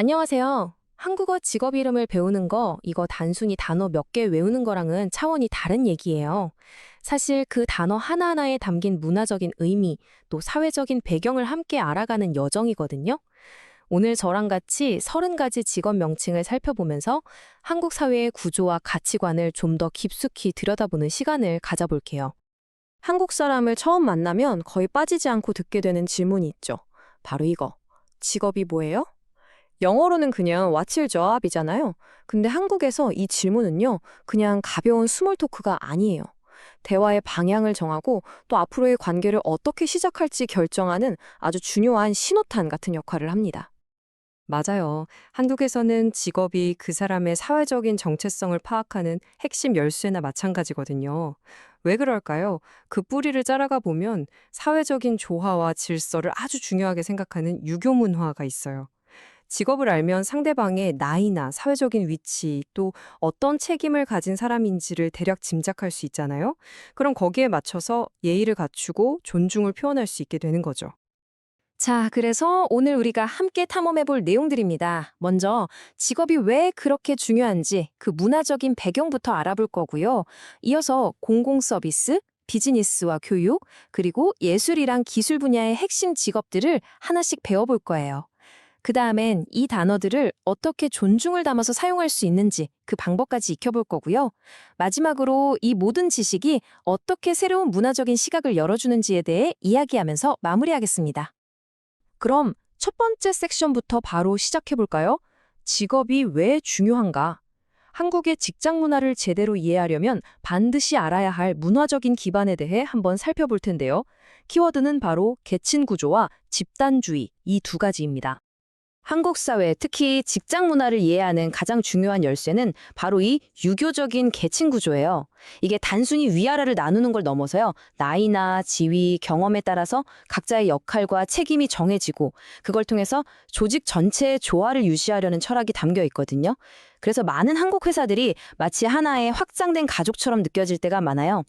안녕하세요. 한국어 직업 이름을 배우는 거, 이거 단순히 단어 몇 개 외우는 거랑은 차원이 다른 얘기예요. 사실 그 단어 하나하나에 담긴 문화적인 의미, 또 사회적인 배경을 함께 알아가는 여정이거든요. 오늘 저랑 같이 30가지 직업 명칭을 살펴보면서 한국 사회의 구조와 가치관을 좀 더 깊숙이 들여다보는 시간을 가져볼게요. 한국 사람을 처음 만나면 거의 빠지지 않고 듣게 되는 질문이 있죠. 바로 이거. 직업이 뭐예요? 영어로는 그냥 What's your job이잖아요. 근데 한국에서 이 질문은요, 그냥 가벼운 스몰 토크가 아니에요. 대화의 방향을 정하고 또 앞으로의 관계를 어떻게 시작할지 결정하는 아주 중요한 신호탄 같은 역할을 합니다. 맞아요. 한국에서는 직업이 그 사람의 사회적인 정체성을 파악하는 핵심 열쇠나 마찬가지거든요. 왜 그럴까요? 그 뿌리를 따라가 보면 사회적인 조화와 질서를 아주 중요하게 생각하는 유교 문화가 있어요. 직업을 알면 상대방의 나이나 사회적인 위치, 또 어떤 책임을 가진 사람인지를 대략 짐작할 수 있잖아요. 그럼 거기에 맞춰서 예의를 갖추고 존중을 표현할 수 있게 되는 거죠. 자, 그래서 오늘 우리가 함께 탐험해 볼 내용들입니다. 먼저 직업이 왜 그렇게 중요한지 그 문화적인 배경부터 알아볼 거고요. 이어서 공공 서비스, 비즈니스와 교육, 그리고 예술이랑 기술 분야의 핵심 직업들을 하나씩 배워볼 거예요. 그 다음엔 이 단어들을 어떻게 존중을 담아서 사용할 수 있는지 그 방법까지 익혀볼 거고요. 마지막으로 이 모든 지식이 어떻게 새로운 문화적인 시각을 열어주는지에 대해 이야기하면서 마무리하겠습니다. 그럼 첫 번째 섹션부터 바로 시작해 볼까요? 직업이 왜 중요한가? 한국의 직장 문화를 제대로 이해하려면 반드시 알아야 할 문화적인 기반에 대해 한번 살펴볼 텐데요. 키워드는 바로 계층 구조와 집단주의 이 두 가지입니다. 한국 사회, 특히 직장 문화를 이해하는 가장 중요한 열쇠는 바로 이 유교적인 계층 구조예요. 이게 단순히 위아래를 나누는 걸 넘어서요. 나이나 지위, 경험에 따라서 각자의 역할과 책임이 정해지고 그걸 통해서 조직 전체의 조화를 유지하려는 철학이 담겨 있거든요. 그래서 많은 한국 회사들이 마치 하나의 확장된 가족처럼 느껴질 때가 많아요.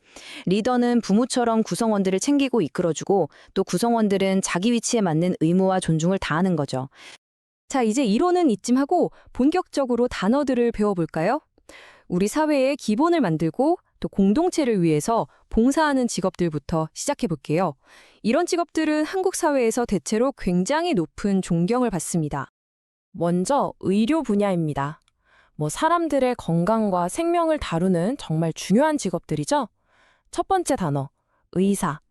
리더는 부모처럼 구성원들을 챙기고 이끌어주고 또 구성원들은 자기 위치에 맞는 의무와 존중을 다하는 거죠. 자, 이제 이론은 이쯤 하고 본격적으로 단어들을 배워볼까요? 우리 사회의 기본을 만들고 또 공동체를 위해서 봉사하는 직업들부터 시작해볼게요. 이런 직업들은 한국 사회에서 대체로 굉장히 높은 존경을 받습니다. 먼저 의료 분야입니다. 사람들의 건강과 생명을 다루는 정말 중요한 직업들이죠. 첫 번째 단어, 의사.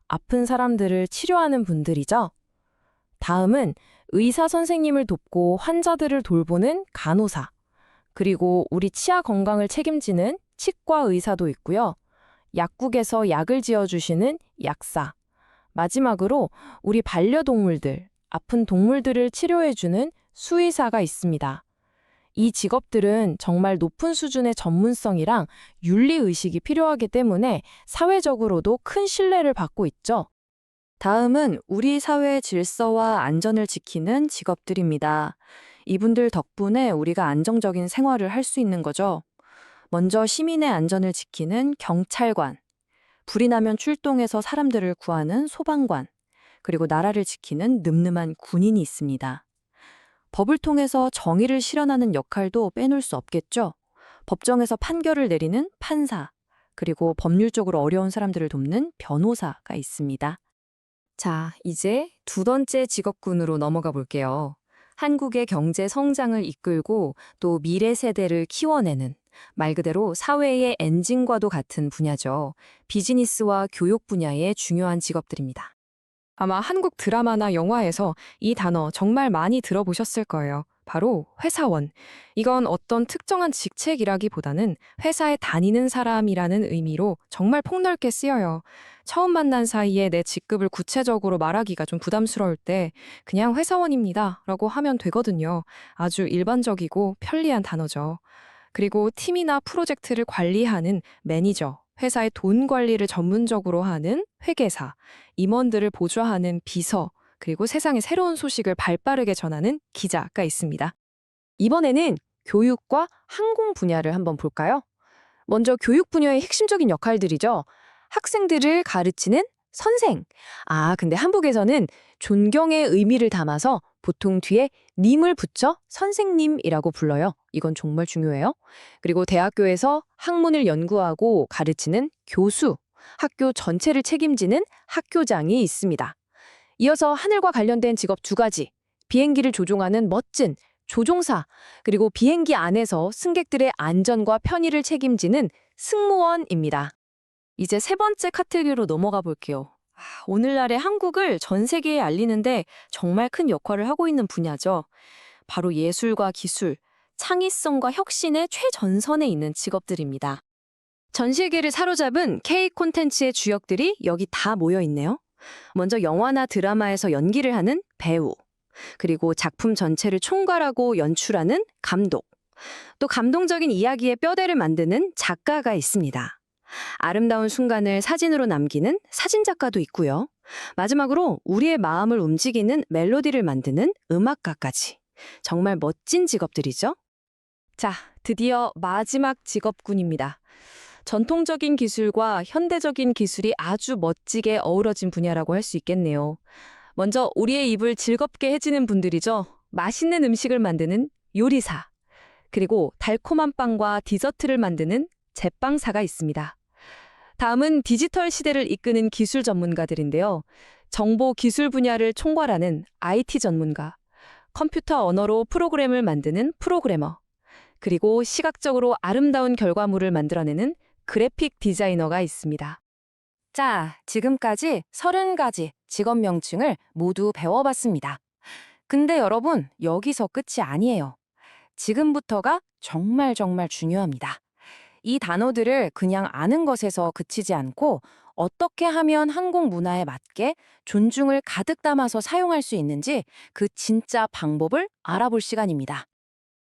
아픈 사람들을 치료하는 분들이죠. 다음은 의사 선생님을 돕고 환자들을 돌보는 간호사, 그리고 우리 치아 건강을 책임지는 치과 의사도 있고요. 약국에서 약을 지어주시는 약사, 마지막으로 우리 반려동물들, 아픈 동물들을 치료해주는 수의사가 있습니다. 이 직업들은 정말 높은 수준의 전문성이랑 윤리의식이 필요하기 때문에 사회적으로도 큰 신뢰를 받고 있죠. 다음은 우리 사회의 질서와 안전을 지키는 직업들입니다. 이분들 덕분에 우리가 안정적인 생활을 할 수 있는 거죠. 먼저 시민의 안전을 지키는 경찰관, 불이 나면 출동해서 사람들을 구하는 소방관, 그리고 나라를 지키는 늠름한 군인이 있습니다. 법을 통해서 정의를 실현하는 역할도 빼놓을 수 없겠죠. 법정에서 판결을 내리는 판사, 그리고 법률적으로 어려운 사람들을 돕는 변호사가 있습니다. 자, 이제 두 번째 직업군으로 넘어가 볼게요. 한국의 경제 성장을 이끌고 또 미래 세대를 키워내는 말 그대로 사회의 엔진과도 같은 분야죠. 비즈니스와 교육 분야의 중요한 직업들입니다. 아마 한국 드라마나 영화에서 이 단어 정말 많이 들어보셨을 거예요. 바로 회사원. 이건 어떤 특정한 직책이라기보다는 회사에 다니는 사람이라는 의미로 정말 폭넓게 쓰여요. 처음 만난 사이에 내 직급을 구체적으로 말하기가 좀 부담스러울 때 그냥 회사원입니다 라고 하면 되거든요. 아주 일반적이고 편리한 단어죠. 그리고 팀이나 프로젝트를 관리하는 매니저, 회사의 돈 관리를 전문적으로 하는 회계사, 임원들을 보좌하는 비서, 그리고 세상의 새로운 소식을 발빠르게 전하는 기자가 있습니다. 이번에는 교육과 항공 분야를 한번 볼까요? 먼저 교육 분야의 핵심적인 역할들이죠. 학생들을 가르치는 선생. 근데 한국에서는 존경의 의미를 담아서 보통 뒤에 님을 붙여 선생님이라고 불러요. 이건 정말 중요해요. 그리고 대학교에서 학문을 연구하고 가르치는 교수, 학교 전체를 책임지는 학교장이 있습니다. 이어서 하늘과 관련된 직업 두 가지, 비행기를 조종하는 멋진 조종사, 그리고 비행기 안에서 승객들의 안전과 편의를 책임지는 승무원입니다. 이제 세 번째 카테고리로 넘어가 볼게요. 오늘날의 한국을 전 세계에 알리는데 정말 큰 역할을 하고 있는 분야죠. 바로 예술과 기술, 창의성과 혁신의 최전선에 있는 직업들입니다. 전 세계를 사로잡은 K 콘텐츠의 주역들이 여기 다 모여 있네요. 먼저 영화나 드라마에서 연기를 하는 배우, 그리고 작품 전체를 총괄하고 연출하는 감독, 또 감동적인 이야기의 뼈대를 만드는 작가가 있습니다. 아름다운 순간을 사진으로 남기는 사진작가도 있고요. 마지막으로 우리의 마음을 움직이는 멜로디를 만드는 음악가까지. 정말 멋진 직업들이죠? 자, 드디어 마지막 직업군입니다. 전통적인 기술과 현대적인 기술이 아주 멋지게 어우러진 분야라고 할 수 있겠네요. 먼저 우리의 입을 즐겁게 해지는 분들이죠. 맛있는 음식을 만드는 요리사, 그리고 달콤한 빵과 디저트를 만드는 제빵사가 있습니다. 다음은 디지털 시대를 이끄는 기술 전문가들인데요. 정보 기술 분야를 총괄하는 IT 전문가, 컴퓨터 언어로 프로그램을 만드는 프로그래머, 그리고 시각적으로 아름다운 결과물을 만들어내는 그래픽 디자이너가 있습니다. 자, 지금까지 30가지 직업 명칭을 모두 배워봤습니다. 근데 여러분, 여기서 끝이 아니에요. 지금부터가 정말 중요합니다. 이 단어들을 그냥 아는 것에서 그치지 않고 어떻게 하면 한국 문화에 맞게 존중을 가득 담아서 사용할 수 있는지 그 진짜 방법을 알아볼 시간입니다.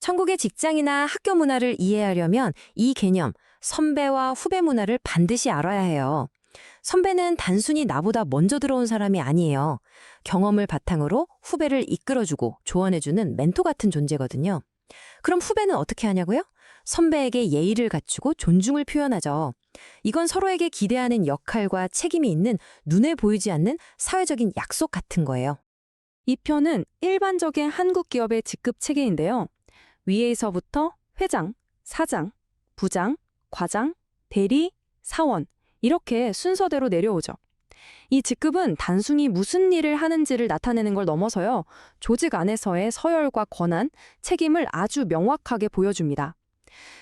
천국의 직장이나 학교 문화를 이해하려면 이 개념, 선배와 후배 문화를 반드시 알아야 해요. 선배는 단순히 나보다 먼저 들어온 사람이 아니에요. 경험을 바탕으로 후배를 이끌어주고 조언해주는 멘토 같은 존재거든요. 그럼 후배는 어떻게 하냐고요? 선배에게 예의를 갖추고 존중을 표현하죠. 이건 서로에게 기대하는 역할과 책임이 있는 눈에 보이지 않는 사회적인 약속 같은 거예요. 이 편은 일반적인 한국 기업의 직급 체계인데요. 위에서부터 회장, 사장, 부장, 과장, 대리, 사원 이렇게 순서대로 내려오죠. 이 직급은 단순히 무슨 일을 하는지를 나타내는 걸 넘어서요. 조직 안에서의 서열과 권한, 책임을 아주 명확하게 보여줍니다.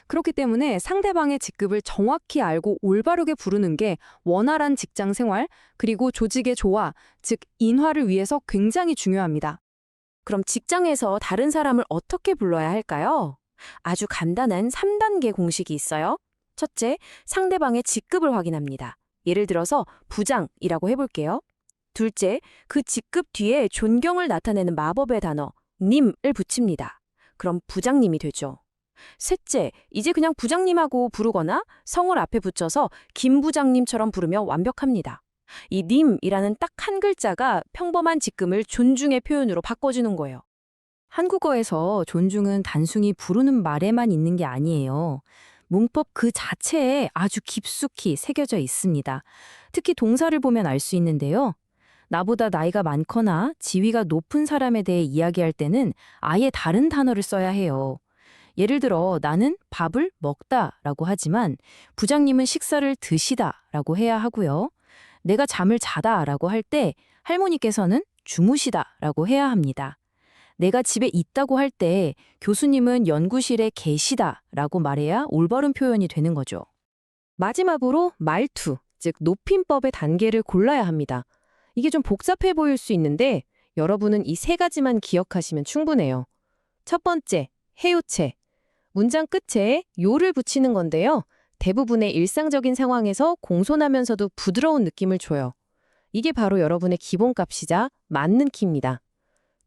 그렇기 때문에 상대방의 직급을 정확히 알고 올바르게 부르는 게 원활한 직장 생활, 그리고 조직의 조화, 즉 인화를 위해서 굉장히 중요합니다. 그럼 직장에서 다른 사람을 어떻게 불러야 할까요? 아주 간단한 3단계 공식이 있어요. 첫째, 상대방의 직급을 확인합니다. 예를 들어서 부장이라고 해볼게요. 둘째, 그 직급 뒤에 존경을 나타내는 마법의 단어 님을 붙입니다. 그럼 부장님이 되죠. 셋째, 이제 그냥 부장님하고 부르거나 성을 앞에 붙여서 김 부장님처럼 부르면 완벽합니다. 이 님이라는 딱 한 글자가 평범한 직급을 존중의 표현으로 바꿔주는 거예요. 한국어에서 존중은 단순히 부르는 말에만 있는 게 아니에요. 문법 그 자체에 아주 깊숙이 새겨져 있습니다. 특히 동사를 보면 알 수 있는데요. 나보다 나이가 많거나 지위가 높은 사람에 대해 이야기할 때는 아예 다른 단어를 써야 해요. 예를 들어 나는 밥을 먹다라고 하지만 부장님은 식사를 드시다라고 해야 하고요. 내가 잠을 자다라고 할 때 할머니께서는 주무시다라고 해야 합니다. 내가 집에 있다고 할 때 교수님은 연구실에 계시다라고 말해야 올바른 표현이 되는 거죠. 마지막으로 말투, 즉 높임법의 단계를 골라야 합니다. 이게 좀 복잡해 보일 수 있는데 여러분은 이 세 가지만 기억하시면 충분해요. 첫 번째, 해요체. 문장 끝에 요를 붙이는 건데요. 대부분의 일상적인 상황에서 공손하면서도 부드러운 느낌을 줘요. 이게 바로 여러분의 기본값이자 맞는 키입니다.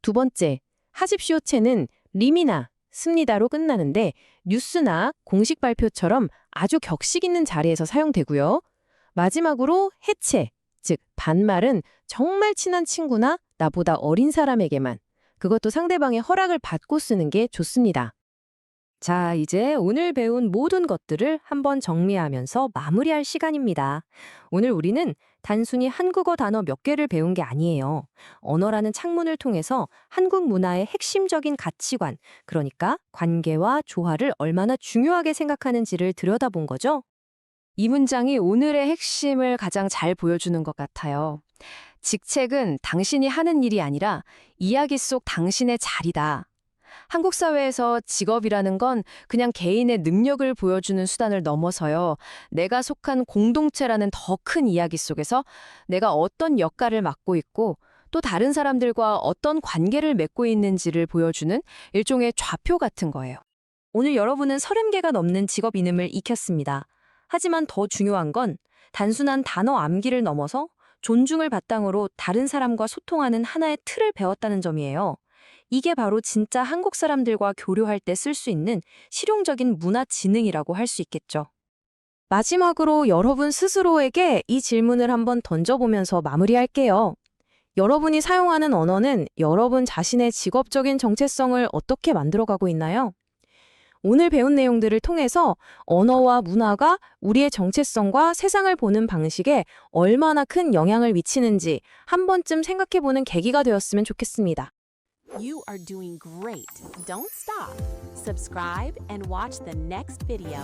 두 번째, 하십시오체는 림이나 습니다로 끝나는데 뉴스나 공식 발표처럼 아주 격식 있는 자리에서 사용되고요. 마지막으로 해체, 즉 반말은 정말 친한 친구나 나보다 어린 사람에게만, 그것도 상대방의 허락을 받고 쓰는 게 좋습니다. 자, 이제 오늘 배운 모든 것들을 한번 정리하면서 마무리할 시간입니다. 오늘 우리는 단순히 한국어 단어 몇 개를 배운 게 아니에요. 언어라는 창문을 통해서 한국 문화의 핵심적인 가치관, 그러니까 관계와 조화를 얼마나 중요하게 생각하는지를 들여다본 거죠. 이 문장이 오늘의 핵심을 가장 잘 보여주는 것 같아요. 직책은 당신이 하는 일이 아니라 이야기 속 당신의 자리다. 한국 사회에서 직업이라는 건 그냥 개인의 능력을 보여주는 수단을 넘어서요. 내가 속한 공동체라는 더 큰 이야기 속에서 내가 어떤 역할을 맡고 있고 또 다른 사람들과 어떤 관계를 맺고 있는지를 보여주는 일종의 좌표 같은 거예요. 오늘 여러분은 30개가 넘는 직업 이름을 익혔습니다. 하지만 더 중요한 건 단순한 단어 암기를 넘어서 존중을 바탕으로 다른 사람과 소통하는 하나의 틀을 배웠다는 점이에요. 이게 바로 진짜 한국 사람들과 교류할 때 쓸 수 있는 실용적인 문화 지능이라고 할 수 있겠죠. 마지막으로 여러분 스스로에게 이 질문을 한번 던져보면서 마무리할게요. 여러분이 사용하는 언어는 여러분 자신의 직업적인 정체성을 어떻게 만들어가고 있나요? 오늘 배운 내용들을 통해서 언어와 문화가 우리의 정체성과 세상을 보는 방식에 얼마나 큰 영향을 미치는지 한 번쯤 생각해보는 계기가 되었으면 좋겠습니다. You are doing great. Don't stop. Subscribe and watch the next video.